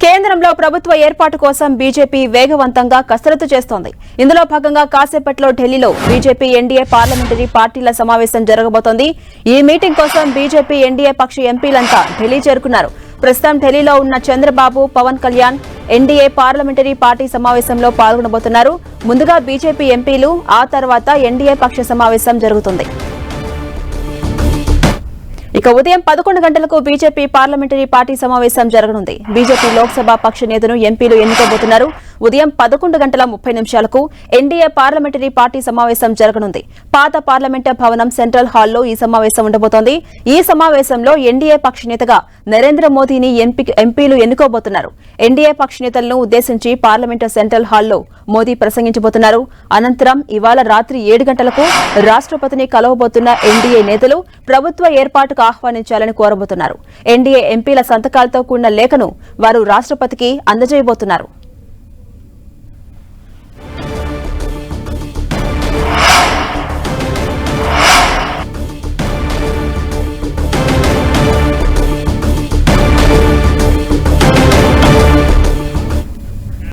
కేంద్రంలో ప్రభుత్వ ఏర్పాటు కోసం బీజేపీ వేగవంతంగా కసరత్తు చేస్తోంది. ఇందులో భాగంగా కాసేపట్లో ఢిల్లీలో బీజేపీ ఎన్డీఏ పార్లమెంటరీ పార్టీల సమావేశం జరగబోతోంది. ఈ మీటింగ్ కోసం బీజేపీ ఎన్డీఏ పక్ష ఎంపీలంతా ఢిల్లీ చేరుకున్నారు. ప్రస్తుతం ఢిల్లీలో ఉన్న Chandrababu, Pawan Kalyan NDA parliamentary party సమావేశంలో పాల్గొనబోతున్నారు. ముందుగా బీజేపీ ఎంపీలు, ఆ తర్వాత ఎన్డీఏ పక్ష సమావేశం జరుగుతుంది. ఇక ఉదయం 11 గంటలకు బీజేపీ పార్లమెంటరీ పార్టీ సమావేశం జరగనుంది. బీజేపీ లోక్సభ పక్ష నేతను ఎంపీలు ఎన్నుకోబోతున్నారు. ఉదయం 11:30 ఎన్డీఏ పార్లమెంటరీ పార్టీ సమావేశం జరగనుంది. పాత పార్లమెంట్ భవనం సెంట్రల్ హాల్లో ఈ సమావేశం ఉండబోతోంది. ఈ సమావేశంలో ఎన్డీఏ పక్ష నేతగా నరేంద్ర మోదీని ఎంపీలు ఎన్నుకోబోతున్నారు. ఎన్డీఏ పక్ష నేతలను ఉద్దేశించి పార్లమెంట్ సెంట్రల్ హాల్లో మోదీ ప్రసంగించబోతున్నారు. అనంతరం ఇవాళ రాత్రి 7 గంటలకు రాష్ట్రపతిని కలవబోతున్న ఎన్డీఏ నేతలు ప్రభుత్వ ఏర్పాటుకు ఆహ్వానించాలని కోరబోతున్నారు. ఎన్డీఏ ఎంపీల సంతకాలతో కూడిన లేఖను వారు రాష్ట్రపతికి అందజేయబోతున్నారు.